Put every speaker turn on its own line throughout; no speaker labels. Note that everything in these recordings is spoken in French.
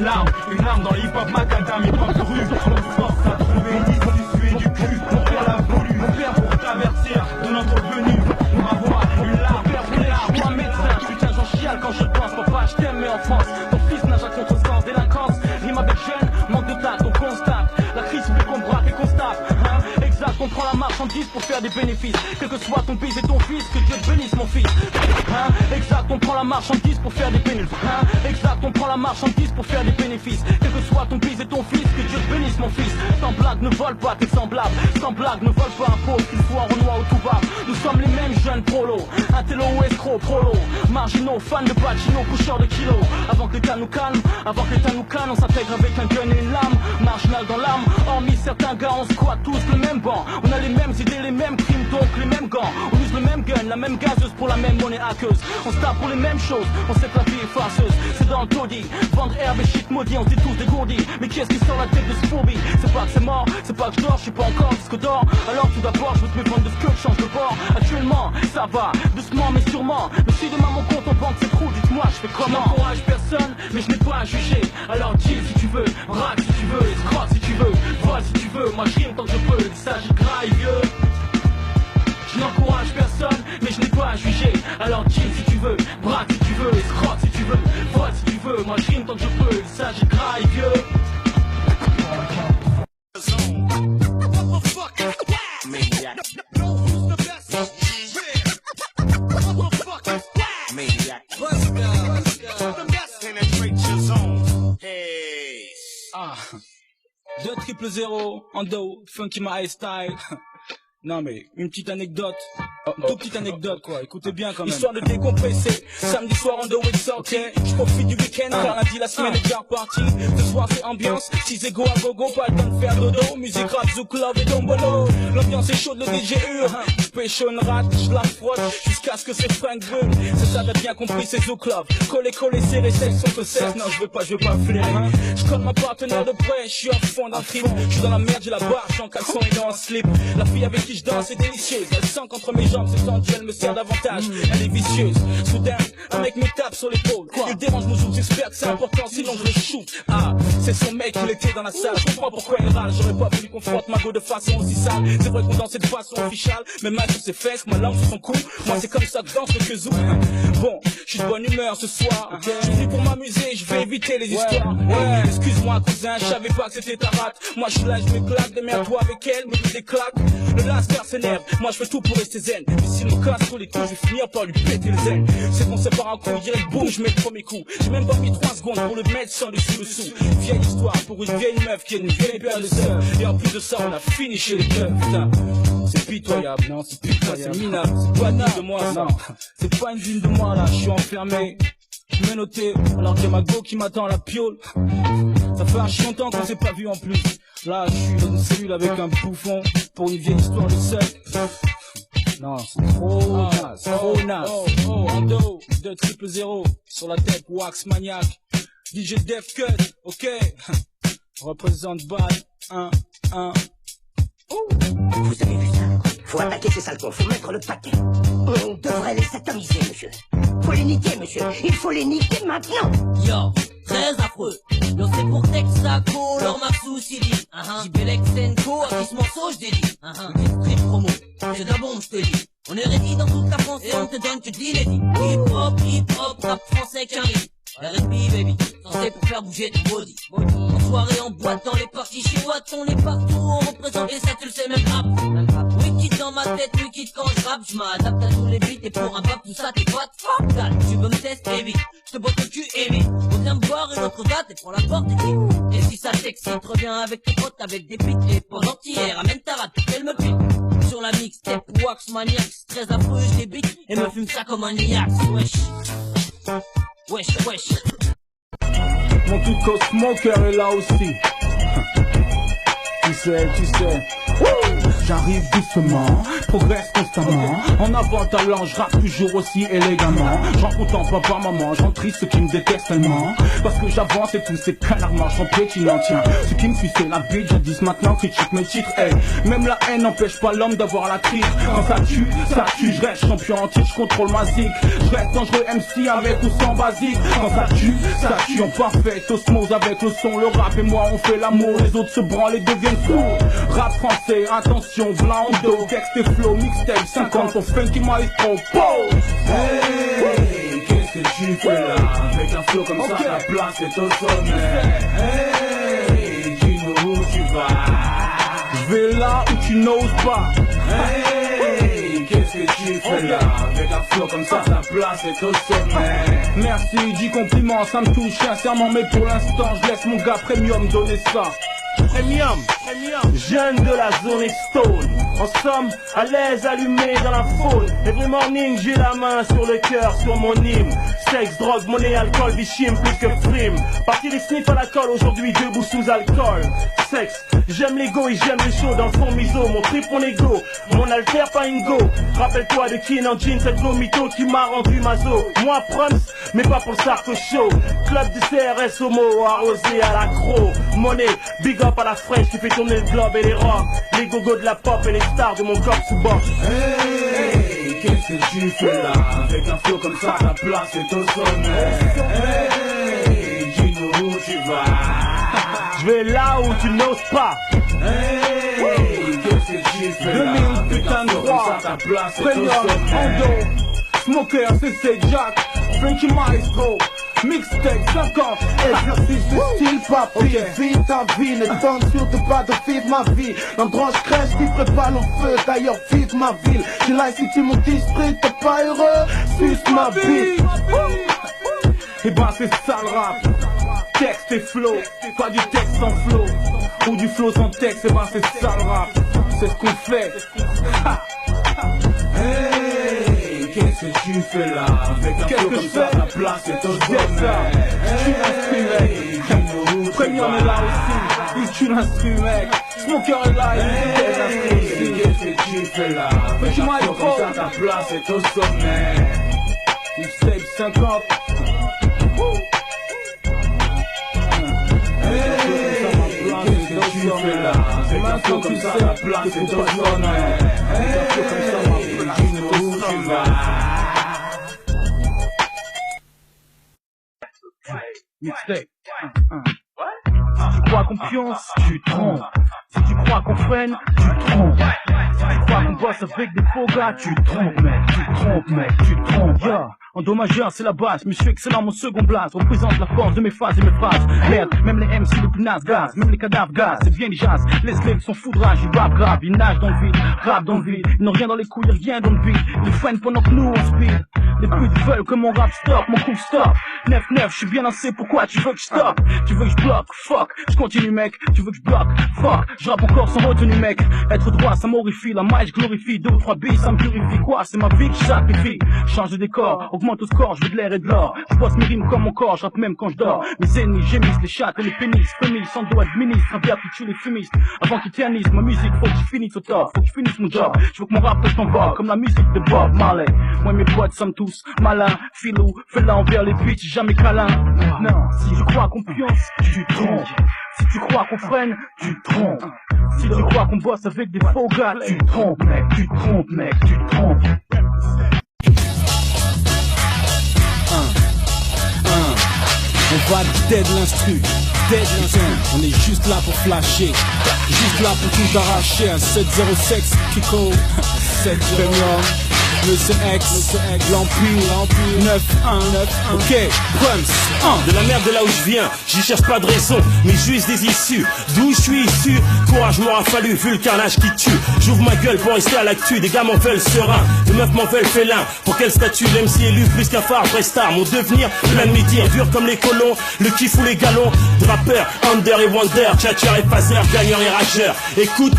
Larme, une larme dans le hip-hop macadam, hip-hop de rue. On force à trouver une issue du cul. Mon père l'a voulu, mon père pour t'avertir de notre venue. On va voir une larme, une larme. Moi médecin, putain j'en chiale quand je pense. Papa je t'aime mais en France, ton fils nage à contresens, délinquance. Rime avec jeune, manque de tact, on constate. La crise fait qu'on braque et qu'on se tape, hein. Exact, on prend la marchandise pour faire des bénéfices. Quel que soit ton pays et ton fils, que Dieu te bénisse mon fils, hein. Exact, on prend la marchandise pour faire des bénéfices, hein. Exact, on prend la marchandise pour faire des bénéfices. Quel que soit ton pays et ton fils, que Dieu te bénisse mon fils. Sans blague, ne vole pas tes semblables. Sans blague, ne vole pas un pot, qu'il soit en Renoir ou tout bas. Nous sommes les mêmes jeunes prolos, intello ou escrocs, prolo. Marginaux, fans de Pacino, coucheurs de kilos. Avant que l'état nous calme, avant que l'état nous calme, on s'intègre avec un gun et une lame. Marginal dans l'âme, hormis certains gars, on squatte tous le même banc. On a les mêmes idées, les mêmes crimes, donc les mêmes gants. On use le même gun, la même gazeuse pour la même monnaie hackeuse. On se tape pour les mêmes choses, on sait que la vie est farceuse. C'est dans le taudis, vendre herbe et shit maudit, on se dit tous dégourdis. Mais qui est-ce qui sort la tête de ce fourbi? C'est pas que c'est mort, c'est pas que je dors, je suis pas encore disque d'or. Alors tout d'abord, je veux te méprendre de ce que je change de bord. Actuellement, ça va, doucement mais sûrement. Mais si demain mon compte en banque s'écroule, dites-moi je fais comment? Je n'encourage personne, mais je n'ai pas à juger. Alors deal si tu veux, rack si tu veux, escroc si tu veux, vol si tu veux. Moi je rime tant que je peux, il s'agit de graille vieux. Je n'encourage personne, mais je n'ai pas à juger. Alors deal si tu veux, braque si tu veux, escroc si tu veux, vol si tu veux. Moi je rime tant que je peux, il s'agit de graille vieux.
Maniac. Penetrate your zone. Hey.
2-0-0, Ando, Funky My Style. Non mais, une petite anecdote, toute petite anecdote quoi, écoutez bien quand même. Histoire de décompresser, samedi soir on the Wix, ok. Je profite du week-end, car lundi la semaine est déjà repartie. Ce soir c'est ambiance, 6 égos à gogo, pas le temps de faire dodo. Musique rap, zouk, love et tombolo. L'ambiance est chaude, le DJ hurle. Je pêche une rate, je la frotte, jusqu'à ce que c'est Frank brûle. C'est ça, t'as bien compris, c'est zouk love. Coller, serré, sexe, on peut sexe. Non, je veux pas flairer. Je colle ma partenaire de près, je suis à fond dans le trip. Je suis dans la merde, j'ai la barre, j'en caleçon et dans un slip. La fille avec qui je danse est délicieuse, elle sent qu'entre mes jambes c'est tendu, elle me sert davantage, elle est vicieuse. Soudain, un mec me tape sur l'épaule, il dérange mon zouk, j'espère que c'est important, sinon je le shoot. Ah, c'est son mec, il était dans la salle, je comprends pourquoi il râle, j'aurais pas voulu qu'on frotte ma go de façon aussi sale. C'est vrai qu'on dansait de façon officielle, mais mal sur ses fesses, ma langue sur son cou, moi c'est comme ça que danse le kezou. Bon, je suis de bonne humeur ce soir, je suis pour m'amuser, je vais éviter les histoires. Ouais, excuse-moi cousin, je savais pas que c'était ta rate. Moi je suis là, je me claque, démerde-toi avec elle, me des claques. Le laser s'énerve, moi je fais tout pour rester zen. Mais s'il me casse sur les coups, je vais finir par lui péter le zen. C'est qu'on sépare un coup, direct boum, je mets le premier coup. J'ai même pas mis 3 secondes pour le mettre sans dessous. Vieille histoire pour une vieille meuf qui est une vieille paire de sœurs. Et en plus de ça, on a fini chez les keufs, putain. C'est pitoyable, non, c'est pitoyable, c'est minable. C'est pas digne de moi, ça. C'est pas indigne de moi, là, je suis enfermé. Je me notais, alors qu'il y a ma go qui m'attend à la piole. Ça fait archi longtemps qu'on s'est pas vu en plus. Là, je suis dans une cellule avec un bouffon pour une vieille histoire de seul. Non, c'est trop naze, trop naze. Oh, Ando, 2-0-0, sur la tête, Wax Maniac. DJ Def Cut, ok. Représente Bad, 1.
Vous avez vu ça? Faut attaquer ces sales cons, faut mettre le paquet. On devrait les atomiser, monsieur. Faut les niquer, monsieur. Il faut les niquer maintenant.
Yo, très affreux. Yo, c'est pour Texaco, leur Maxou Sidi. Jibelek Senko, à qui ce morceau je dédie. Street promo, c'est de la bombe, je te dis. On est ready dans toute la France et on te donne que de l'inédit. Hip hop, rap français qu'un rythme. R&B baby, censé pour faire bouger ton body. En soirée, en boîte, dans les parties chez Watt, on est partout, on représente les 7, tu le sais, même rap. Wicked dans ma tête, wicked quand je rappe, je m'adapte à tous les beats, et pour un bap, tout ça, t'es pas de fuck that. Tu veux me tester vite, je te botte le cul et vite. On vient me boire une autre date et prends la porte et quitte. Et si ça t'excite, reviens avec tes potes, avec des pics, et pendant hier, amène ta rate, qu'elle me pique. Sur la mixtape, Wax Maniac, très affreux, je débite, et me fume ça comme un niax, wesh. Wesh.
Mon tout smoker est là aussi. Tu sais. Woo! j'arrive doucement, progresse constamment. En avant talent, je rappe toujours aussi élégamment. J'en content papa, maman, j'en triste ceux qui me détestent tellement. Parce que j'avance et tous ces canards marchent en pétinant. Tiens, ceux qui me suivent c'est la bite, je dis maintenant critique mes titres. Hey, même la haine n'empêche pas l'homme d'avoir la triche. Quand ça tue, je reste champion en titre, je contrôle ma zik. Je reste dangereux MC avec ou sans basique. Quand ça tue en parfait, osmose avec le son. Le rap et moi on fait l'amour, les autres se branlent et deviennent sourds. Rap français, attention, blanc en dos, texte et flow, mixtape 50, ton funky maestro, pose.
Hey, qu'est-ce que tu fais là? Avec un flow comme ça, ta place est au sommet. Hey, dis-nous où tu vas.
Je vais là où tu n'oses pas.
Hey, qu'est-ce que tu fais là? Avec un flow comme ça, ta place est au sommet.
Merci, 10 compliments, ça me touche sincèrement, mais pour l'instant, je laisse mon gars Premium donner ça.
Premium, jeune de la zone Stone. En somme, à l'aise, allumé dans la faune. Every morning, j'ai la main sur le cœur, sur mon hymne. Sexe, drogue, monnaie, alcool, bichim, plus que frime. Parti des sniffs à la colle, aujourd'hui debout sous alcool. Sexe, j'aime l'ego et j'aime les shows dans le fond miso. Mon trip, mon ego, mon alter, pas une go. Rappelle-toi de Kin en jean, cette mytho qui m'a rendu mazo. Moi, proms, mais pas pour le Sarko Show. Club du CRS homo, arrosé à l'accro. Monnaie, big up à la fraîche qui fait tourner le globe et les rocks. Les gogos de la pop et les stars de mon corps sous box. Hey, qu'est-ce que tu fais là? Avec un flow comme ça, ta place est au sommet. Hey, dis-nous où tu vas.
Je vais là où tu n'oses pas.
Hey, qu'est-ce que tu fais là?
2000 putain de droit,
ta place est au
Premium,
sommet.
Ando, Smoker, CC Jack, Funky Maestro, Mixtape 50,
Exercice de style papier, vis ta vie, ne tente surtout pas de vivre ma vie. L'endroit je crèche qui prépare le feu, d'ailleurs vive ma ville. J'ai là si tu mon district, t'es pas heureux, suce ma vie.
Et ben c'est ça le rap. Texte et flow, pas du texte sans flow. Ou du flow sans texte, et ben c'est ça le rap. C'est ce qu'on fait.
Hey, qu'est-ce que tu fais là? Avec un flow comme ça, ta place est au sommet. Hey, dis-nous où tu
Premium est là aussi, il tue l'instru mec. Smoker est là, il tue l'instru aussi.
qu'est-ce que tu fais là? Avec un flow comme ça, ta place est au sommet.
Mixtape 50.
Qu'est-ce que tu fais là? Avec un flow comme ça, ta place est au sommet. Dis-nous où tu vas.
Mixtape. Si tu crois qu'on pionce, tu te trompes. Si tu crois qu'on freine, tu te trompes. Si tu crois qu'on bosse avec des faux gars, tu te trompes mec, tu te trompes mec, tu te trompes. Yeah. En do majeur c'est la base, mais je suis excellent, mon second blast représente la force de mes phases et mes phrases. Merde, même les MC les plus nazes gaz, même les cadavres gaz, c'est bien les jazz. Les slaves sont foudrages, ils rap grave, ils nagent dans le vide, rap dans le vide. Ils n'ont rien dans les couilles, rien dans le vide. Ils freinent pendant que nous on speed. Les putes veulent que mon rap stop, mon coup stop. 9-9, je suis bien lancé, pourquoi tu veux que je stop? Tu veux que je bloque, fuck, je continue mec. Tu veux que je bloque, fuck, je rappe encore sans retenue mec. Être droit ça m'horrifie, la maille je glorifie. 2 ou 3 billes ça me purifie, quoi? C'est ma vie que je sacrifie. Change de décor, augmente au score, je veux de l'air et de l'or. Je bosse mes rimes comme mon corps, je rappe même quand je dors. Mes ennemis gémissent, les chattes et les pénis, fémis, sans doigt administre, un verbe qui tue les fumistes. Avant qu'ils ternissent ma musique, faut que je finisse au top, faut que je finisse mon job. Je veux que mon rap reste en bas, comme la musique de Bob Marley. Moi mes potes sommes tous malins, filou, fais-la envers les bitches, jamais câlin. Non, si tu crois qu'on pionce, tu te trompes. Si tu crois qu'on freine, tu te trompes. Si tu crois qu'on bosse avec des faux gars, tu te trompes mec, tu te trompes mec, tu te trompes. On va dead l'instru, dead l'instru. On est juste là pour flasher, juste là pour tout arracher. Un 706 Kiko, 7 Premium, Monsieur X, l'Empire, 9-1, ok, Prums,
de la merde de là où je viens, j'y cherche pas de raison, mais juste des issues. D'où je suis issu, courage m'aura fallu, vu le carnage qui tue. J'ouvre ma gueule pour rester à l'actu, des gars m'en veulent serein, des meufs m'en veulent félin. Pour quel statut, l'MC élu plus qu'un phare, vrai star. Mon devenir, plein de métiers, dur comme les colons, le kiff ou les galons. Rappeur, Under et Wonder, Tchatcher et Phaser, gagneur et rageur. Écoute,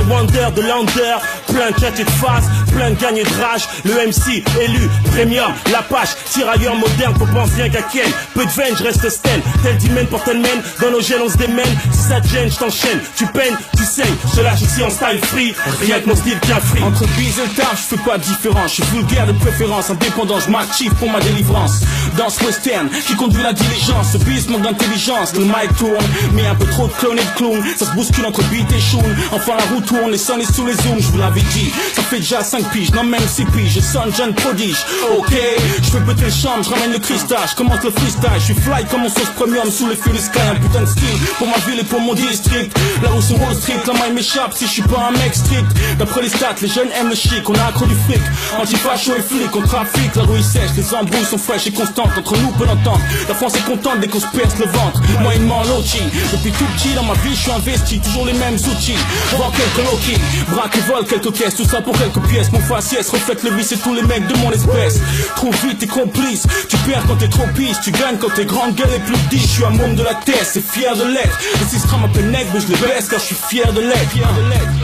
Wonder de Lander, plein de chat et de face, plein de gagné de rage. Le MC élu, premium, la page, tirailleur moderne, faut penser rien qu'à Ken. Peu de veine, je reste stèle, tel d'hymen pour tel mène. Dans nos gènes on se démène, si ça te gêne, je t'enchaîne. Tu peines, tu saignes, je te lâche ici en style free. Rien que mon style bien free.
Entre bise et le taf, je fais pas de différence. Je suis vulgaire de préférence, indépendant, je m'active pour ma délivrance. Dans ce western, qui conduit la diligence. Ce bise manque d'intelligence, le mic tourne. Mais un peu trop de clones et de clowns. Ça se bouscule entre beat et shoon. Enfin la roue tourne, les sons et sous les zooms, je vous l'avais dit. Ça fait déjà 5 piges, non même 6 piges. Je sonne jeune prodige, ok. Je fais péter le champ, je ramène le cristal. Je commence le freestyle, je suis fly comme mon sauce premium. Sous les feux du sky, un putain de style pour ma ville et pour mon district. Là où c'est Wall Street, la maille m'échappe si je suis pas un mec strict. D'après les stats, les jeunes aiment le chic. On a accro du fric, anti-facho et flic. On trafique, la rouille sèche, les embrouilles sont fraîches et constantes. Entre nous, peu d'entente, la France est contente dès qu'on se perce le ventre. Moyennement low-chi, depuis tout petit dans ma vie je suis investi. Toujours les mêmes outils, voir quelques low-key. Braque et vol quelques caisses, tout ça pour quelques pièces. Mon faciès reflète le vice et tous les mecs de mon espèce. Trop vite t'es complice, tu perds quand t'es trop pisse. Tu gagnes quand t'es grande gueule et plus dit. Je suis un môme de la tête, c'est fier de l'être. Le système m'appelle nègre mais je le baisse car je suis fier de l'être.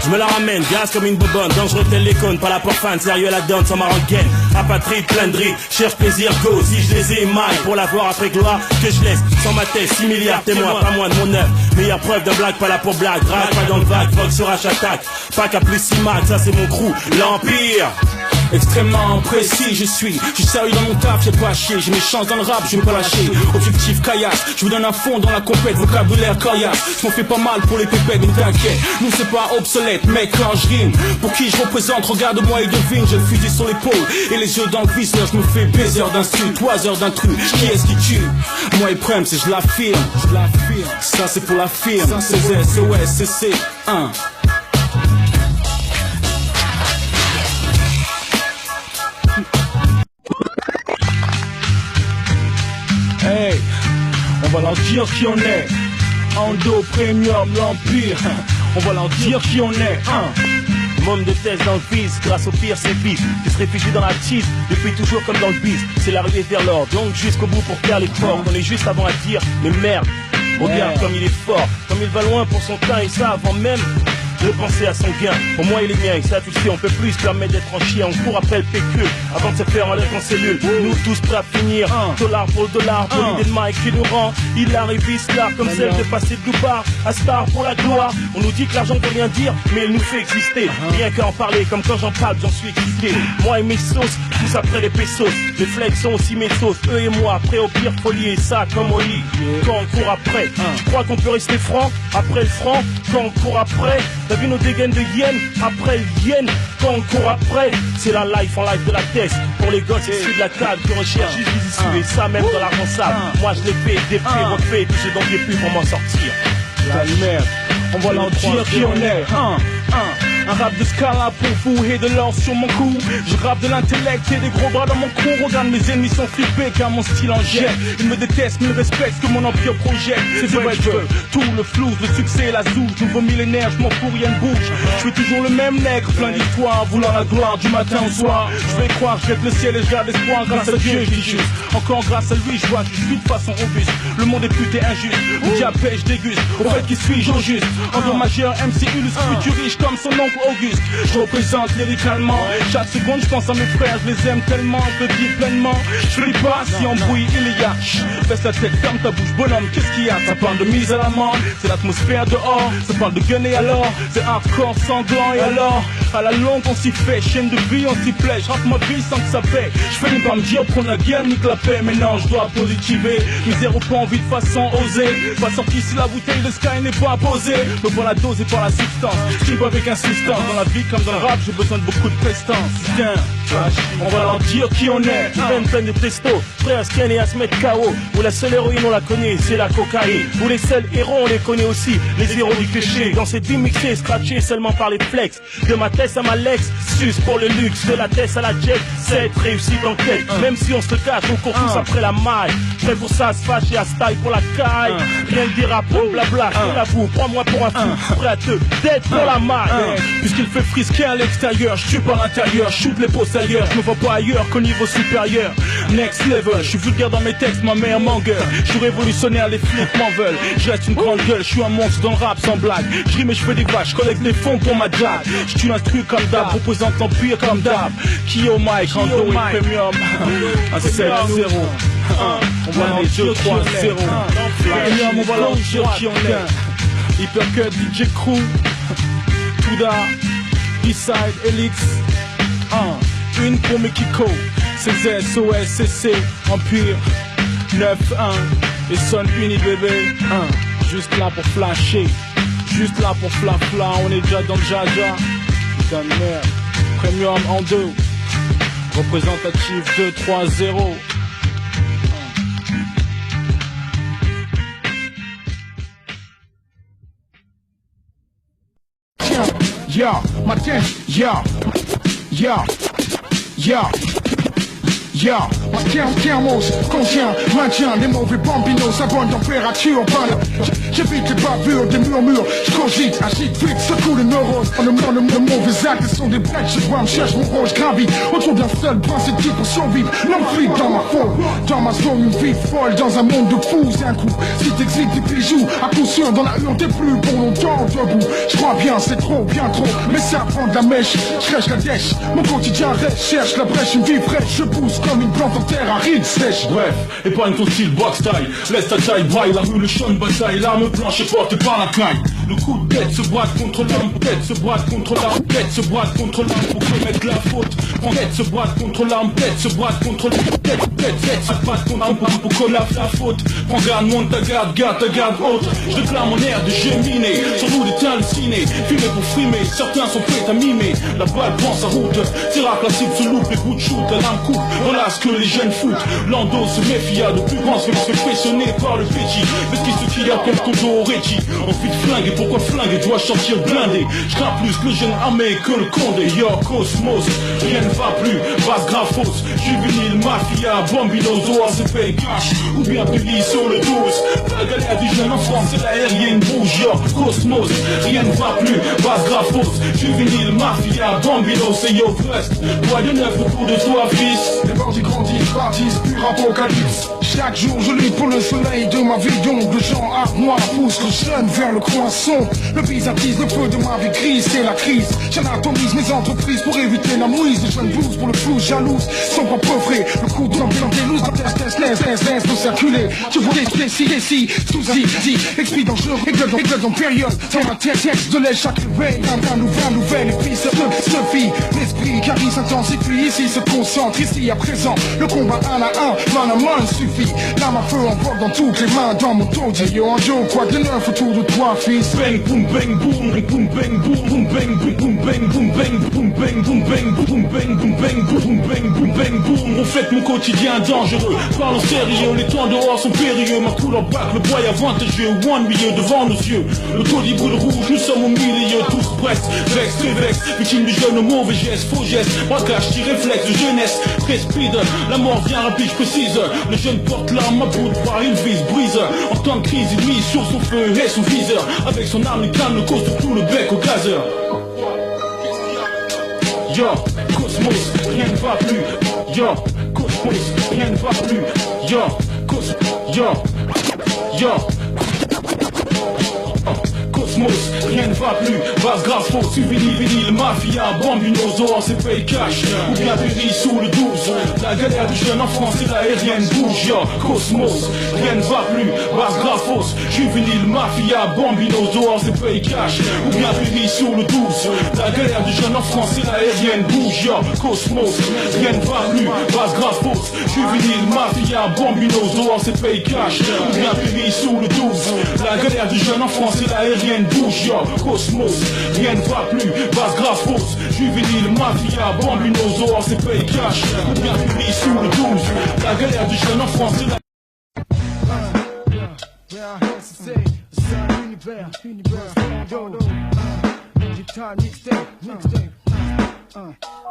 Je me la ramène, gaz comme une bobonne. Dangereux tel les cônes, pas la porte fan. Sérieux la donne sans ma rengaine. Apatride, plein de rides, cherche plaisir, go. Si je les ai mal pour l'avoir après gloire, que je laisse sans ma tête 6 milliards témoins, pas moins de mon œuvre. Meilleure preuve de blague, pas là pour blague. Drague, pas dans le vague, vogue sur H-Attack. Pas qu'à plus 6 max, ça c'est mon crew, l'Empire.
Extrêmement précis, je suis sérieux dans mon taf, j'ai pas chier. J'ai mes chances dans le rap, je vais pas lâcher. Objectif caillasse, je vous donne un fond dans la compète. Vocabulaire coriace, je m'en fais pas mal pour les pépettes. Mais t'inquiète, nous c'est pas obsolète. Mec quand je rime, pour qui je représente, regarde-moi et devine. J'ai le fusil sur l'épaule et les yeux dans le viseur. Je me fais baiser d'instru, 3 heures d'intrus. Qui est-ce qui tue? Moi et Prem, c'est je l'affirme. Ça c'est pour la firme, c'est SOS, c'est C1. Hey, on va leur dire qui on est. Endo, Premium, l'Empire. On va leur dire qui on est.
Môme de thèse dans le vice, grâce au pire c'est vif. Qui se réfugie dans la tease, depuis toujours comme dans le bis. C'est la ruée vers l'or, donc jusqu'au bout pour faire l'effort. On est juste avant à dire, mais merde, regarde comme il est fort. Comme il va loin pour son temps et ça avant même de penser à son gain. Pour moi il est mien, et ça tu le sais, on peut plus se permettre d'être en chien. On court après le PQ, avant de se faire enlever en cellule. Nous tous prêts à finir, dollar pour le dollar. Pour l'idée de Mike qui nous rend hilar et vislar. Comme celle de passer de Loubar à Star pour la gloire. On nous dit que l'argent veut rien dire, mais il nous fait exister. Rien qu'à en parler, comme quand j'en parle, j'en suis excité. Moi et mes sauces, tous après les pesos. Les flex sont aussi mes sauces, eux et moi. Après au pire folie et ça comme au lit. Quand on court après, tu crois qu'on peut rester franc après le franc? Quand on court après, t'as vu nos dégaines de yens, après le yen, quand on court après, c'est la life en live de la tête. Pour les gosses issus de la table qui recherchent juste des issues, et ça même dans l'argent sale. Moi je l'ai fait, défait, refait, touché donc j'ai pu pour m'en sortir.
La merde, on va leur dire qui on est. Un rap de scala pour vous et de l'or sur mon cou. Je rappe de l'intellect et des gros bras dans mon cou. Regarde mes ennemis sont flippés car mon style en jette. Ils me détestent mais ils respectent ce que mon empire projette. C'est vrai je veux tout le flou, le succès et la zouge. Nouveau millénaire, je m'en fous, rien ne bouge. Je suis toujours le même nègre, plein d'histoires, voulant la gloire du matin au soir. Je vais croire, je jette le ciel et je garde espoir. Grâce à Dieu je dis juste, encore grâce à lui je vois que je suis de façon robuste. Le monde est puté injuste, au diable je déguste. Au fait qui suis-je au juste, endommageur MC Ulus, futur riche comme son oncle Auguste. Je représente lyricalement. Chaque seconde je pense à mes frères, je les aime tellement, je le dis pleinement. Je ris pas si en bruit il y a. Baisse la tête, ferme ta bouche, bonhomme, qu'est-ce qu'il y a? Ça parle de mise à l'amende, c'est l'atmosphère dehors. Ça parle de gun et alors, c'est hardcore sanglant et alors. À la longue on s'y fait, chaîne de vie on s'y plaît. Je rappe ma vie sans que ça paie. Je finis par me dire prendre la guerre, nique la paix. Mais non je dois positiver, misère ou pas envie de façon osée. Pas sorti si la bouteille de Sky n'est pas posée. Me voir la dose et pas la substance, je tripe avec insistance. Dans la vie comme dans le rap, j'ai besoin de beaucoup de prestance. Putain, on va leur dire qui on est.
Même plein de testo, prêt à se canner, à se mettre KO. Où la seule héroïne on la connaît, c'est la cocaïne. Où les seuls héros on les connaît aussi, les héros du péché. Dans cette vie mixée, scratchée seulement par les flex. De ma tête à ma Lex, sus pour le luxe. De la tête à la jet, c'est réussite en quête. Même si on se cache, on court tous après la maille. Prêt pour ça, se fâcher à style pour la caille. Rien de dire à pour blabla, je l'avoue, prends-moi pour un fou. Prêt à te d'être pour la maille.
Puisqu'il fait frisquer à l'extérieur, je tue par l'intérieur, je shoot les postes ailleurs, je me vois pas ailleurs qu'au niveau supérieur. next level. Je suis vulgaire dans mes textes, ma mère m'engueule. Je suis révolutionnaire, les flics m'en veulent. Je reste une grande gueule, je suis un monstre dans le rap sans blague. Je rime et je fais des vaches, je collecte les fonds pour ma job. Je tue un truc comme d'hab, représente l'empire comme d'hab. Qui au mic, Rando et Premium. Un 7-0. On va leur dire 3-0. Premium, on va leur dire qui on est. Hypercut, DJ Crew, Touda, B-Side, Elix. Une pour Mekiko, c'est SOS, CC, Empire, 9-1, et Son Uni bébé, juste là pour flasher, juste là pour fla-fla, on est déjà dans le jaja, putain de merde, Premium en 2, représentatif 2-3-0.
Yo, my yo, yo, yo. Yo, ma thermos contient, maintient des mauvais bambinos à bonne température. J'évite les bavures, des murmures, je cogite, agite vite, secoue les neurones. De mauvais actes sont des bêtes, je vois, me cherche mon rôle, je gravite autour d'un seul principe pour survivre. Non flic dans ma faute, dans ma zone, une vie folle, dans un monde de fous. C'est un coup, si t'exites des bijoux, à coup sûr, dans la urne t'es plus pour longtemps debout. Je crois bien, c'est trop, bien trop, mais ça prend de la mèche, je crèche la dèche. Mon quotidien reste, cherche la brèche, une vie fraîche, je pousse comme une plante en terre aride sèche.
Bref, épargne ton style box style. Laisse ta taille braille, la rue le champ de bataille. L'arme blanche est portée par la caille. Le coup de tête se braque contre l'arme, tête se braque contre l'arme, tête se braque contre l'arme pour commettre la faute. Tête se braque contre l'arme, tête se braque contre l'arme, tête se braque contre l'arme pour commettre la faute. Prends garde, monte ta garde, garde ta garde haute. Je réclame mon air de géminer, sur nous des hallucinés. Filmer pour frimer, certains sont prêts à mimer. La balle prend sa route, tira la cible se loupe, les coups de shoot, la lame coupe. Voilà ce que les jeunes foutent. Lando se méfie, à de plus grands se fait pressionner par le petit. Mais ce qu'il y a comme Kodo Reggie. Envie de flinguer, pourquoi flinguer, dois sortir blindé. Je crains plus que le jeune armé que le condé. Yo, Cosmos, rien ne va plus. Basse graphos, juvénile, mafia, bambino, zoa, se paye cash. Ou bien Billy sur le 12. La galère du jeune en France, c'est l'aérienne bouge. Yo, Cosmos, rien ne va plus. Basse graphos, juvénile, mafia, bambino, c'est yo, West. Toi de neuf autour de toi, fils.
Les bandits grandissent, bâtissent, pur apocalypse. Chaque jour je lutte pour le soleil de ma vie, donc le genre armoire pousse le jeune vers le croissant. Le byzantise, le feu de ma vie grise, c'est la crise. J'anatomise mes entreprises pour éviter la mouise. Les jeunes blues pour le flou, jalouse, sont pas pauvrés. Le coup de l'ambiance des looses, laisse pour circuler. Je vois des si, sous-zi, esprit dangereux, éclat dans période. Dans ma tête, texte de l'aile chaque réveil. Un nouvel épice se vit. L'esprit carré s'intensifie, ici se concentre, ici à présent. Le combat 1 à 1, main à main suffit. L'arme à feu envoie dans toutes les mains, dans mon taudis. Yo, en Joe, quoi de neuf autour de toi, fils.
Bang, boom, bang, boom, boom, bang, boom, boom, bang, boom, boom, bang, boom, bang, boom, bang, boom, bang, boom, bang, boom, bang, boom, bang, boom, bang, boom. On fait mon quotidien dangereux. Parlons sérieux, les temps dehors sont périlleux. Ma couleur bac, le bois avantageux. One milieu devant nos yeux. Le taudis brûle rouge, nous sommes au milieu, tous presque. Vex, révex, victime du jeune, mauvais geste, faux geste. Braquage, tir réflexe de jeunesse. Très speed, la mort vient rapide, je précise. Le jeune porte l'arme à bout de bras, il vise, brise. En temps de crise, il mise sur son feu et son viseur. Avec son arme, il calme le cause de tout le bec au gazeur. Yo, Cosmos, rien ne va plus. Yo, Cosmos, rien ne va plus. Yo, Cosmos, yo. Cosmos, rien ne va plus. Basse graphos, vinyle, mafia, bambino, zoa, c'est paye cash. Ou bien péri sous le 12. La galère du jeune en France, c'est l'aérienne bouge. Yo, Cosmos, rien ne va plus. Basse graphos, vinyle, mafia, bambino, zoa, c'est paye cash. Ou bien péri sous le 12. La galère du jeune en France, c'est l'aérienne bouge. Yo, Cosmos, rien ne va plus. Basse graphos, vinyle, mafia, bambino, zoa, c'est paye cash. Ou bien péri sous le 12. La galère du jeune en France, c'est l'aérienne bouge, yo, Cosmos, rien ne va plus, basse graphos, juvénile, mafia, bambino, zoa, c'est paye cash, ou bien péri sous le 12, la galère du jeune en France, c'est la...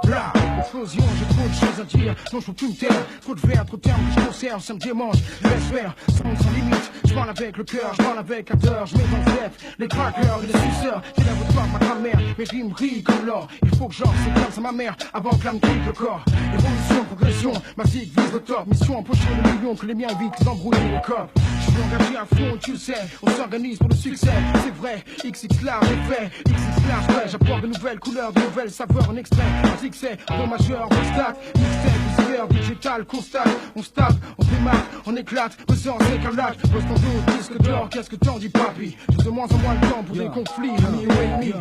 Bla, explosion, j'ai trop de choses à dire. Non, je peux plus me taire. Trop de verres, trop de termes que je conserve, ça me démange. Laisse faire, sans limite. Je parle avec le cœur, je parle avec la cœur. Je mets dans le zef, les crackers et les suceurs. J'ai la voix de ma grand-mère, mes rimes brillent comme l'or. Il faut que j'en c'est comme ça ma mère, avant que l'âme quitte le corps. Évolution, progression, ma vie vise le top. Mission empocher le million, que les miens évitent les embrouilles et les copes. Je suis engagé à fond, tu le sais. On s'organise pour le succès, c'est vrai. XX large, effet, XX large, ouais. J'apporte de nouvelles couleurs, de nouvelles saveurs en extrait. C'est bon majeur, on stack, mixtape, visière, digital, constate, on stack, on démarre, on éclate, besoin c'est écarlate, poste en dos, disque d'or, qu'est-ce que t'en dis papi? J'ai de moins en moins de temps pour des conflits, amis ou ennemis.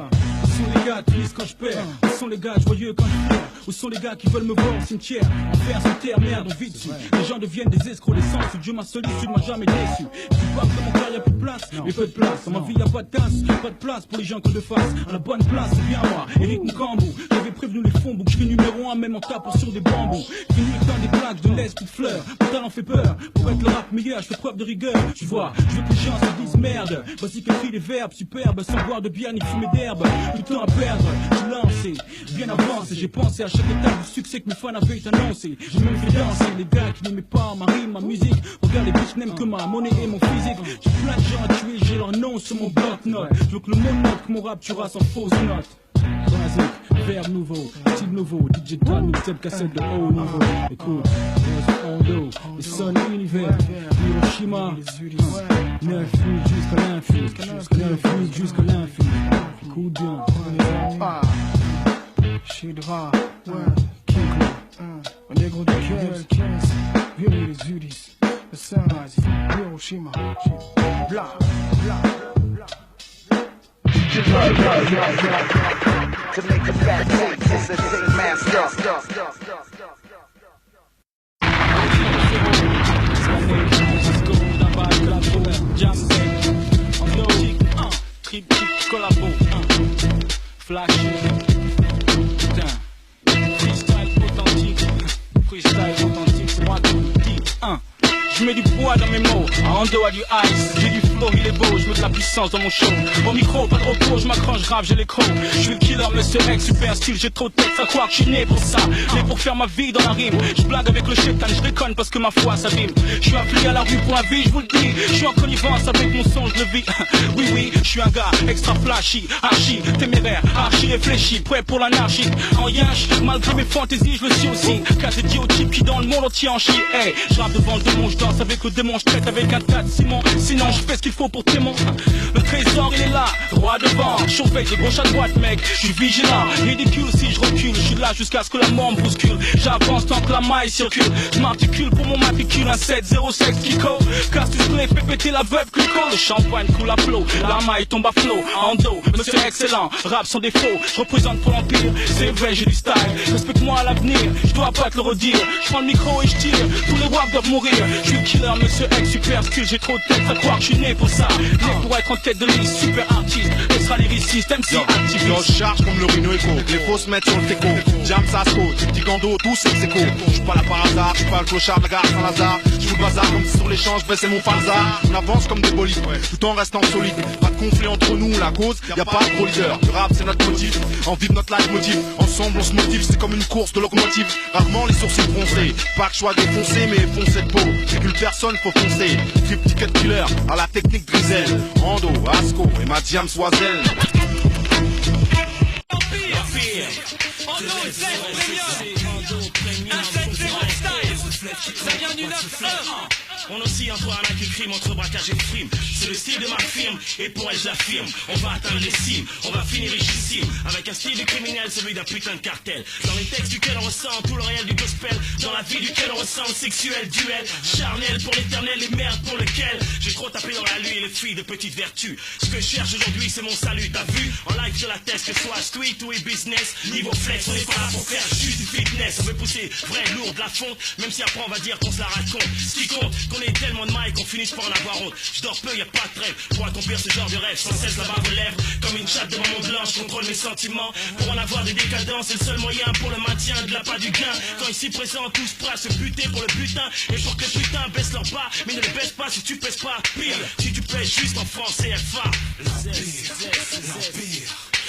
Où sont les gars tristes quand je perds? Où sont les gars joyeux quand je perds? Où sont les gars qui veulent me voir au cimetière? Enfer, sur terre, merde, on vit dessus. Les gens deviennent des escrocs, les sens, Dieu m'a sollicite, m'a jamais déçu. Je dis pas que dans mon cœur y'a plus de place, mais peu de place. Dans ma vie y'a pas de tasse, pas de place pour les gens que de face. À la bonne place, c'est bien moi, Eric Mkambo. J'avais prévenu les fonds, je suis numéro 1, même en tapant sur des bambous. Fini le temps des plaques, je laisse plus de fleurs. Mon talent fait peur, pour être le rap meilleur, je fais preuve de rigueur. Tu vois, je veux que les gens se disent merde. Voici qu'écrit les verbes superbes, sans boire de bière ni fumer d'herbe. Du temps à perdre, je lancé, bien avancé. J'ai pensé à chaque étape du succès que mes fans avaient annoncé. J'ai même fait danser les gars qui n'aimaient pas ma rime, ma musique. Regarde les bitches n'aiment que ma monnaie et mon physique. J'ai plein de gens à tuer, j'ai leur nom sur mon bloc-notes. Je veux que le monde note que mon rap tuera sans fausse note. Basique, verbe nouveau, style nouveau, digital, mixtape, cassette de haut niveau. Écoute, Hondo, les Sun Univers, Hiroshima, 9 minutes jusqu'à l'infini, 9 minutes jusqu'à l'infini. Écoute bien.
Shidra, Kiko, un négro de 15, violer les Udis, le Sunrise, Hiroshima, bla, bla, bla.
To make a fat tape, it's a tape master.
Triptyque, collabo, flash, putain, freestyle authentique, c'est moi qui le dis, Je mets du poids dans mes mots, Ando a du ice, j'ai du flow, il est beau, je mets de la puissance dans mon show. Au micro, pas de repos, je m'accroche grave, j'ai les crocs. Je suis le killer, monsieur X, super style, j'ai trop de tête, ça croit que je suis né pour ça. Né pour faire ma vie dans la rime. Je blague avec le chétan, je déconne parce que ma foi s'abîme. Je suis affilié à la rue pour la vie, je vous le dis. Je suis en connivence avec mon son, je le vis. Oui, oui, je suis un gars extra flashy, archi, téméraire, archi réfléchi, prêt pour l'anarchie. En yinche, malgré mes fantaisies, je le suis aussi. Car j'ai dit au type qui dans le monde entier en chie. Hey, je rappe devant le démon, je danse avec le démon, je traite avec un tas de ciment. Sinon, je fais ce qu'il faut pour témoin. Le trésor, il est là, droit devant. Je surveille de gauche à droite, mec, je suis vigilant. Ridicule si je recule, je suis là jusqu'à ce que la mort me bouscule. J'avance tant que la maille circule. Je m'articule pour mon matricule, un 706 Kiko. Castus Clay fait péter la veuve Clico. Le champagne coule à flot, la maille tombe à flot. En dos, monsieur excellent, rap sans défaut. Je représente pour l'empire, c'est vrai, j'ai du style. Respecte-moi à l'avenir, je dois pas te le redire. Je prends le micro et je tire, tous les waps doivent mourir. Je suis le killer, monsieur X, super skill, j'ai trop de tête à croire que je suis né pour ça. Né pour être en tête de liste, super artiste. Extra lyriciste, MC activiste.
Je charge comme le Rhino Echo, les fausses mettent sur le teco. Jam Sasco, petit gando, tous c'est écho. Je suis pas là par hasard, je suis pas le clochard de la gare Saint-Lazare. Je fous le bazar comme si sur les champs je baissais mon falzar. On avance comme des bolides, tout en restant solide. Pas de conflit entre nous, la cause, y a pas de gros leader. Le rap c'est notre motif, en vive notre life motive. Ensemble on se motive, c'est comme une course de locomotive. Rarement les sourcils froncés, pas que je sois défoncé mais foncé de peau. J'écule personne, faut foncer. Trip ticket killer, à la technique Drizel. Ando, Asco et ma Diam Soiselle.
Ça vient du 9-1. On oscille entre arnaque et crime, entre braquage et frime. C'est le style de ma firme, et pour elle je l'affirme. On va atteindre les cimes, on va finir richissime. Avec un style de criminel, celui d'un putain de cartel. Dans les textes duquel on ressent tout le réel du gospel. Dans la vie duquel on ressent le sexuel, duel. Charnel pour l'éternel et merde pour lequel j'ai trop tapé dans la lue et les filles de petite vertu. Ce que je cherche aujourd'hui c'est mon salut, t'as vu? En live sur la test, que ce soit street ou business. Niveau flex, on n'est pas là pour faire juste du fitness. On veut pousser vrai, lourd, de la fonte. Même si après on va dire qu'on se la raconte. Ce qui compte, qu'on ait tellement de mailles qu'on finisse par en avoir honte. Je dors peu, y'a pas de trêve pour accomplir ce genre de rêve. Sans cesse la barre aux lèvres, comme une chatte devant mon blanc. Je contrôle mes sentiments pour en avoir des décadences. C'est le seul moyen pour le maintien de l'appât du gain. Quand ici présent, tous prêts à se buter pour le butin. Et pour que les putains baissent leurs bas, mais ne les baisse pas si tu pèses pas. Pire, si tu pèses juste en français, FA.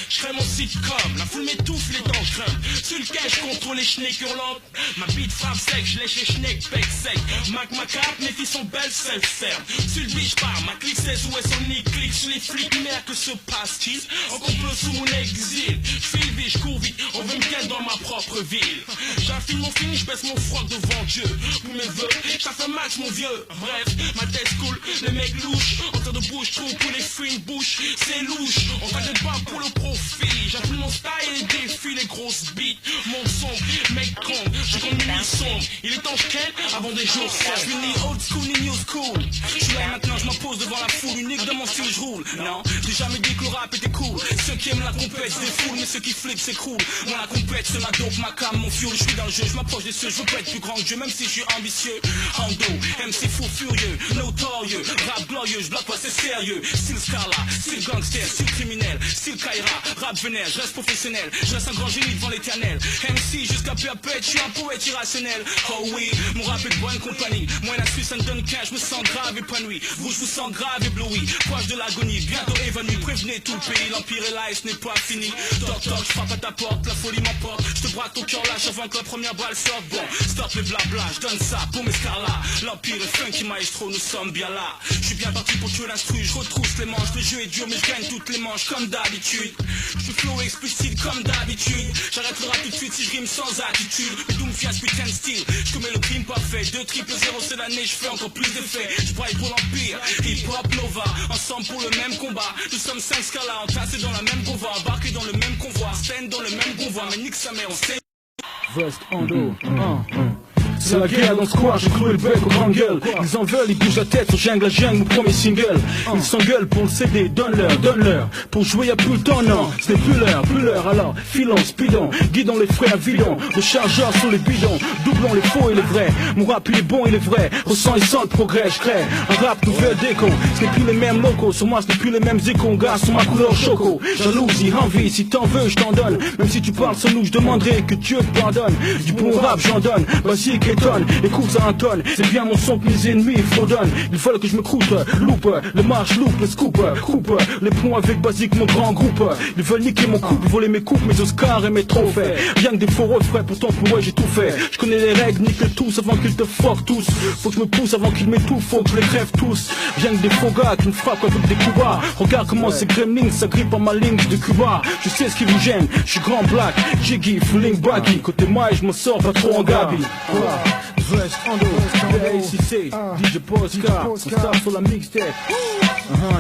Je crée mon sitcom. La foule m'étouffe, les dents crème. Sur le cache contre les schnecks hurlantes. Ma bite frappe sec, je lèche les schnecks, pec sec. Mac ma cape, mes filles sont belles, self-serve. Sur le biche par ma clique 16 où est son nick. Clique sur les flics, merde que se passe-t-il? En complot sous mon exil. File vite, je cours vite, on veut me ken dans ma propre ville. J'affine mon fini, je baisse mon froc devant Dieu. Pour mes vœux, j'affe un max mon vieux. Bref, ma tête cool, les mecs louches. En terre de bouche, trou pour les fruits, bouche. C'est louche, on t'inquiète pas pour le profit. J'affine mon style et les défis, les grosses beats. Mon sombre, mec con, je compte minuit sombre. Il est temps ken avant des jours sombres. Je suis ni old school ni new school. Je suis là maintenant, je m'impose devant la foule. Unique de mon style, je roule. Non, j'ai jamais dit que le rap était cool. Ceux qui aiment la compète, se défoulent, mais ceux qui flippent, c'est cool. Moi la compète, c'est ma dope, ma cam, mon fuel. Je suis dans le jeu, je m'approche des cieux, je veux pas être plus grand que Dieu, même si je suis ambitieux. Hando, MC fou furieux, notorieux, rap glorieux, je bloque pas, c'est sérieux. Style Scala, style gangster, style criminel, style Kaira, rap vénère, je reste professionnel, je reste un grand génie devant l'éternel. MC jusqu'à peu à peu, je suis un poète irrationnel. Oh oui, mon rap est de bonne compagnie. Moi la Suisse, ça me donne 15, je me sens grave épanoui. Vous, je vous sens grave ébloui, proche de l'agonie, bientôt évanoui. Prévenez tout le pays, l'empire est là et ce n'est pas fini. Toc toc, je frappe à ta porte, la folie m'emporte. Je te braque ton cœur lâche avant que la première balle sorte. Bon, stop les blabla, je donne ça pour mes scarlas. L'empire est funky maestro, nous sommes bien là. Je suis bien parti pour tuer l'instru, je retrousse les manches. Le jeu est dur mais je gagne toutes les manches comme d'habitude. Je suis flow explicite comme d'habitude. J'arrête le rap tout de suite si je rime sans attitude. Mais d'où me vient ce putain de style? Je commets le crime parfait. 2 triple 0 c'est l'année, je fais encore plus d'effets. Je braille pour l'empire, hip hop Nova. Ensemble pour le même combat. Nous sommes 5 scalas entassés dans la même convoi. Embarqués dans le même convoi, stand dans le même convoi. Mais nique sa mère, on sait.
Vest en dos, c'est la guerre dans ce coin, j'ai cloué le bec aux grandes gueules. Ils en veulent, ils bougent la tête sur jungle à jungle, mon premier single. Ils s'engueulent pour le CD, donne-leur. Pour jouer y'a plus le temps, non, ce n'est plus l'heure. Alors, filons, speedons, guidons les frères vidons. Le chargeur sur les bidons, doublons les faux et les vrais. Mon rap il est bon, il est vrai, ressent et sent le progrès, je crée un rap nouvelle déco. Ce n'est plus les mêmes locaux, sur moi ce n'est plus les mêmes échos. Gars, sur ma couleur choco, jalousie, envie, si t'en veux, je t'en donne. Même si tu parles sans nous, je demanderai que Dieu te pardonne. Du bon rap, j'en donne, basique étonne, écoute ça un tonne, c'est bien mon son que mes ennemis fraudonnent. Ils veulent que je me croûte, loupe, le marche, loupe, le scoop, coupe, les ponts avec basique mon grand groupe. Ils veulent niquer mon couple, voler mes coupes, mes Oscars et mes trophées. Rien que des faux refrains, pourtant pour eux j'ai tout fait. Je connais les règles, nique tous avant qu'ils te fuck tous. Faut que je me pousse avant qu'ils m'étouffent, faut que je les crève tous. Rien que des faux gars qui me frappent avec des coups bas. Regarde comment ces gremlins s'agrippent en ma ligne de Cuba. Je sais ce qui vous gêne, je suis grand black, jiggy, fooling baggy. Côté moi je me sors pas trop en gabi. Vest en dos, ACC, DJ Posca, on tape sur la mixtape.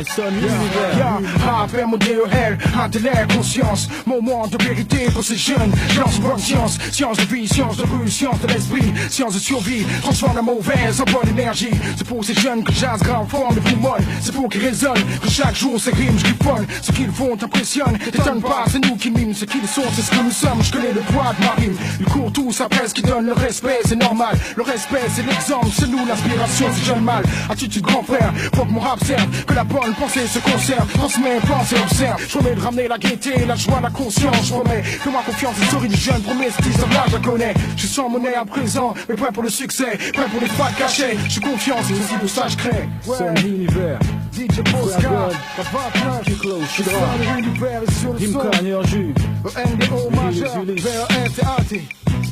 Il sonne l'univers.
Rap, MODEL, intellect, conscience. Moment de vérité pour ces jeunes. Je lance bonne science, science de vie, science de rue, science de l'esprit, science de survie. Transforme la mauvaise en bonne énergie. C'est pour ces jeunes que jazz grave forme de poumons. C'est pour qu'ils résonnent, que chaque jour ces rimes je griffonne. Ce qu'ils font t'impressionne, t'étonne pas, c'est nous qui miment. Ce qu'ils sont, c'est ce que nous sommes. Je connais le poids de ma rime. Ils courent tous après ce qui donne le respect, c'est normal. Le respect, c'est l'exemple, c'est nous l'inspiration, c'est jeune mal. Attitude grand frère, faut que mon rap serve, que la bonne pensée se conserve. Transmets, pense et observe. Je promets de ramener la gaieté, la joie, la conscience. Je promets, fais-moi confiance, les souris du jeune, promets, cette histoire-là, je la connais. Je suis sans monnaie à présent, mais prêt pour le succès, prêt pour les facs cachés. Je suis confiant, c'est aussi pour ça je crée.
C'est l'univers.
DJ Posca, la 29,
je suis droit.
l'univers est sur le son.
Rimka, énergie.
Le NDO majeur, VRNTAT,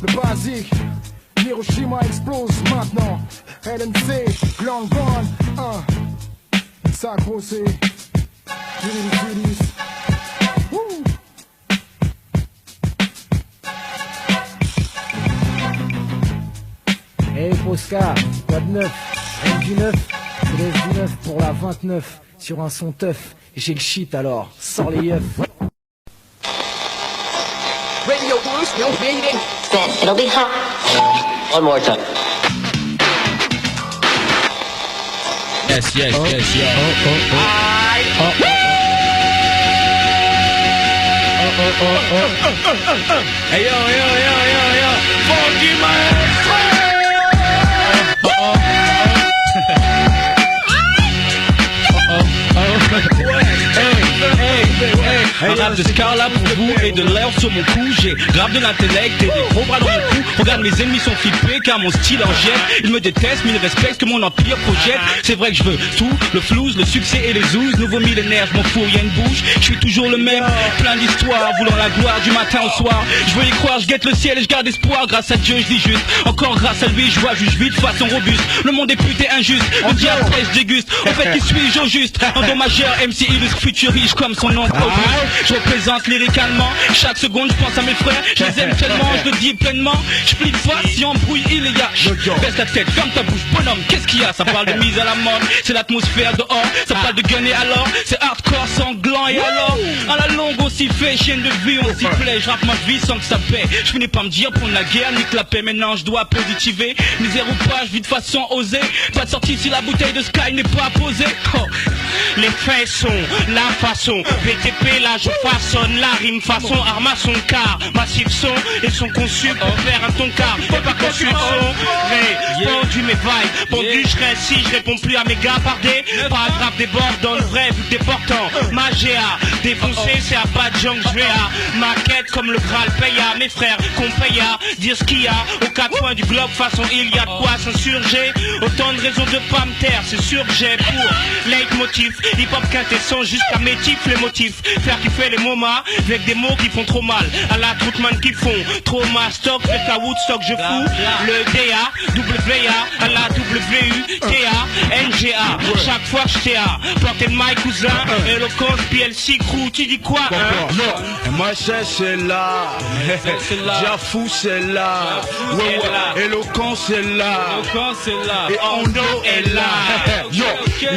le basique. Hiroshima explose maintenant. LNC, Gland Bond, ça grossé.
Hey Posca, quoi de neuf? Rien du neuf, je laisse du neuf pour la 29. Sur un son teuf, j'ai le shit alors, sors les yeufs.
Radio Blues, no meeting. Then it'll be hot. One more time.
Yes, yes,
oh,
yes, yes.
Hey yo, funky man. Hey
rap de Scarla pour vous et de l'air sur mon cou. J'ai grave de l'intellect et des gros bras dans mon cou. Regarde, mes ennemis sont flippés car mon style en jette. Ils me détestent mais ils respectent que mon empire projette. C'est vrai que je veux tout, le flouze, le succès et les zouzes. Nouveau millénaire, je m'en fous, y'a une bouche. Je suis toujours le même, plein d'histoires, voulant la gloire du matin au soir. Je veux y croire, je guette le ciel et je garde espoir. Grâce à Dieu, je dis juste, encore grâce à lui, je vois juste vite façon robuste. Le monde est puté injuste, le diable pêche déguste. En fait, qui suis-je au juste? Endommageur, MC illustre, futur riche comme son nom Auguste. Je représente lyricalement, chaque seconde je pense à mes frères. Je les aime tellement, je le dis pleinement. Je plie de face, si embrouille il y a. Baisse la tête, ferme ta bouche, bonhomme, qu'est-ce qu'il y a? Ça parle de mise à la mode, c'est l'atmosphère dehors. Ça parle de gunner alors, c'est hardcore, sanglant et alors. À la longue on s'y fait, chienne de vie, on s'y plaît. Je rappe ma vie sans que ça paie. Je finis par me dire pour la guerre, nique la paix. Maintenant je dois positiver, misère ou pas, je vis de façon osée. Pas de sortie si la bouteille de Sky n'est pas posée. Oh.
Les faits sont la façon, BTP là je façonne la rime façon armaçon car massif son et sont conçus pour faire un ton car. Faut pas conçu son, pendu mes vibes, pendu je reste si je réponds plus à mes gars pardés. Pas grave des bords dans le vrai vu que t'es portant. Ma GA défoncé c'est à pas de junk je vais à ma quête comme le Graal paye à mes frères qu'on paye à dire ce qu'il y a aux quatre coins du globe façon il y a de quoi s'insurger. Autant de raisons de pas me taire, c'est sûr que j'ai pour leitmotiv hip-hop quintessence jusqu'à mes types les motifs. Faire kiffer les moments avec des mots qui font trop mal. À la Troutman qui font trop mal. Stock, fait à Woodstock je fous. Le DA, WA, à la WU, TA, NGA. Chaque fois que je TA, portez le mic cousin. Eloquence, PLC crew, tu dis quoi hein?
Moi c'est là, Jafou c'est là, Eloquence c'est là, et Ondo est là.
Yo,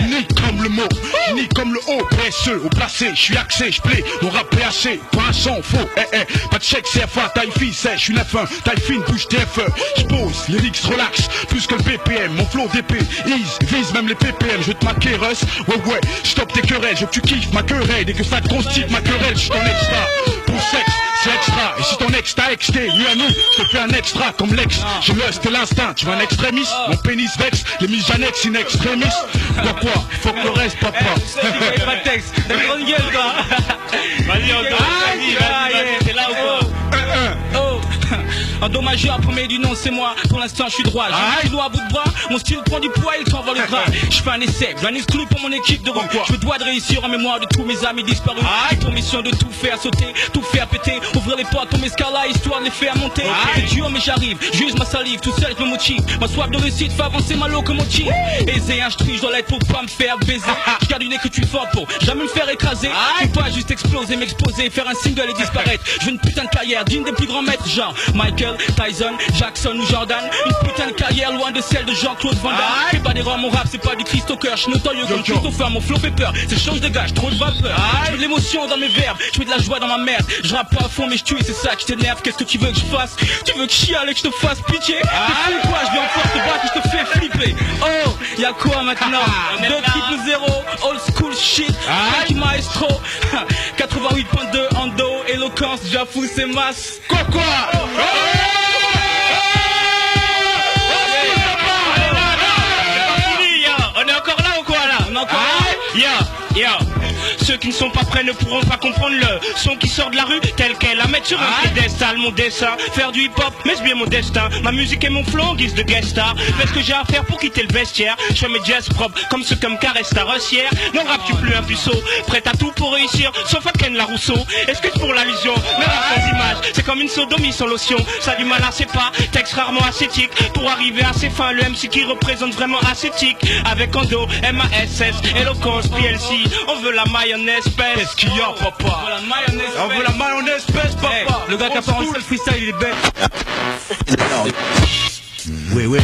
ni comme le mot, ni comme le haut, presseux, au placé, je suis axé, je plais, mon rap PHC, pas un son faux, pas de chèque CFA, taille fille sèche, je suis 9-1, taille fine, bouge TFE, je pose, lyrics relax, plus que le BPM, mon flow DP, ease, vise même les PPM, je veux te maquer Russ, ouais, stop tes querelles, je veux que tu kiffes ma querelle, dès que ça te constipe ma querelle, je suis ton extra, pour sexe, c'est extra, et si ton ex t'a exté, lui à nous, je te fais un extra, comme l'ex, je lust l'instinct, tu veux un extrémiste, mon pénis vexe, les mises j'annexe, in extrémiste, quoi, faut que le reste, papa.
Pas de texte, t'as une grande gueule toi.
Vas-y, vas-y, t'es là ou quoi?
Endommageur, premier du nom c'est moi. Pour l'instant je suis droit, j'ai un à bout de bras. Mon style prend du poids, il t'envoie le gras. Je fais un essai, je un exclu pour mon équipe de rock. Je me dois de réussir en mémoire de tous mes amis disparus. J'ai pour mission de tout faire sauter, tout faire péter. Ouvrir les portes pour mes scars histoire de les faire monter. C'est dur mais j'arrive, j'use ma salive, tout seul je me motive. Ma soif de réussite fait avancer ma locomotive. Aisé, instruit, je dois l'être pour pas me faire baiser. Je garde une écriture forte pour jamais me faire écraser. Je peux pas juste exploser, m'exposer, faire un single et disparaître. Je veux une putain de carrière d'une des plus grands maîtres, genre Michael, Tyson, Jackson ou Jordan. Une putain de carrière loin de celle de Jean-Claude Van Damme. C'est pas des roms, mon rap, c'est pas du Christopher. Je suis notorieux comme Christopher, mon flow fait peur. C'est change de gage, trop de vapeur. Je mets de l'émotion dans mes verbes, je mets de la joie dans ma merde. Je rappe pas à fond mais je tue, c'est ça qui t'énerve. Qu'est-ce que tu veux que je fasse? Tu veux que je chiale et que je te fasse pitié? T'es fou quoi, je viens en force te battre et je te fais flipper. Oh, y'a quoi maintenant? 2-0, old school shit, Frankie Maestro 88.2 Ando, Eloquence, Jafou, c'est masse. Quoi?
On est encore là ou quoi là? On est encore là? Yo. Ceux qui ne sont pas prêts ne pourront pas comprendre le son qui sort de la rue tel qu'elle. La mettre sur un piédestal, mon dessin. Faire du hip-hop, mais c'est bien mon destin. Ma musique et mon flow en guise de guest star. Fais ce que j'ai à faire pour quitter le vestiaire. Je fais mes jazz propres comme ceux comme Caresse ta Rossière. Non rap tu plus un puceau, prête à tout pour réussir, sauf à Ken la Rousseau. Excuse pour l'allusion, mais sans image. C'est comme une sodomie sans lotion. Ça a du mal à ses pas, texte rarement ascétique. Pour arriver à ses fins, le MC qui représente vraiment ascétique. Avec Ando, MASS, Eloquence, PLC. On veut la mayonnaise pèse.
Qu'est-ce qu'il y a, papa? On veut la mayonnaise pèse, papa.
Le gars qui a pas enregistré le freestyle, il est bête.
Oui.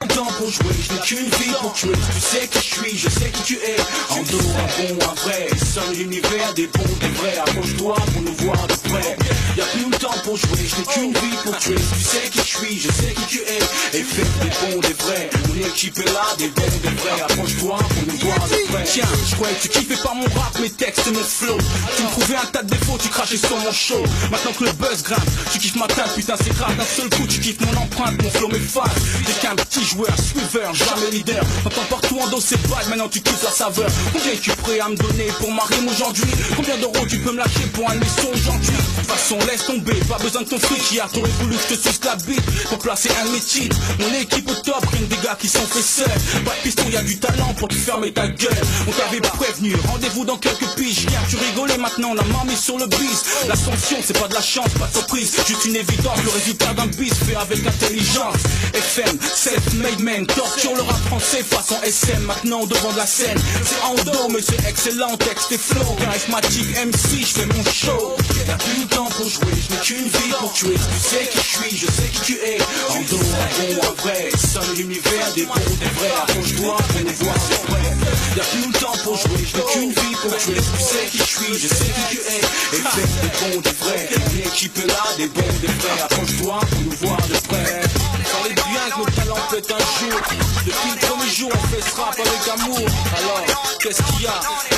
Temps pour jouer, je n'ai qu'une vie pour tuer. Tu sais qui je suis, je sais qui tu es. En dos, un bon, un vrai. Seul l'univers des bons, des vrais. Approche-toi pour nous voir de près. Y'a plus le temps pour jouer, je n'ai qu'une vie pour tuer. Tu sais qui je suis, je sais qui tu es. Et fais des bons, des vrais. Mon équipe est là, des bons, des vrais. Approche-toi pour nous voir de près. Tiens, je croyais que tu kiffais pas mon rap, mes textes, mon flow. Tu me trouvais un tas de défauts, tu crachais sur mon show. Maintenant que le buzz grimpe, tu kiffes ma table, putain c'est grave. D'un seul coup, tu kiffes mon empreinte, mon flow, mes faces. T'es qu'un petit joueur
follower, suiveur, jamais leader. T'entends partout endosser balle, maintenant tu kiffes la saveur. Combien es-tu prêt à me donner pour ma rime aujourd'hui? Combien d'euros tu peux me lâcher pour un mission aujourd'hui? De toute façon laisse tomber, pas besoin de ton fric hier. T'aurais voulu que je te suce la bite pour placer un de mes titres. Mon équipe au top, rien que des gars qui sont fait seuls. Pas de piston, y'a du talent pour te fermer ta gueule. On t'avait prévenu, rendez-vous dans quelques piges. Hier tu rigolais, maintenant on a marmé sur le bis. L'ascension c'est pas de la chance, pas de surprise, juste une évidence. Le résultat d'un bis fait avec intelligence. FM, self-made man, torture le rap français façon SM. Maintenant devant de la scène, c'est en dos mais c'est excellent. Texte et flow, charismatique MC, je fais mon show. Y'a plus le temps pour jouer, je n'ai qu'une vie pour tuer. Tu sais qui je suis, je sais qui tu es. En dos, un bon, un vrai, sonne l'univers, des bons, des vrais. Approche-toi pour nous voir sur vrai. Y'a plus le temps pour jouer, je n'ai qu'une vie pour tuer. Tu sais qui je suis, je sais qui tu es. Et fais des bons, des vrais. L'équipe est là, des bons, des vrais. Approche-toi pour nous voir de près. Parlez bien que nos talents pètent un jour. Depuis le premier jour on fait ce rap avec amour. Alors, qu'est-ce qu'il y a?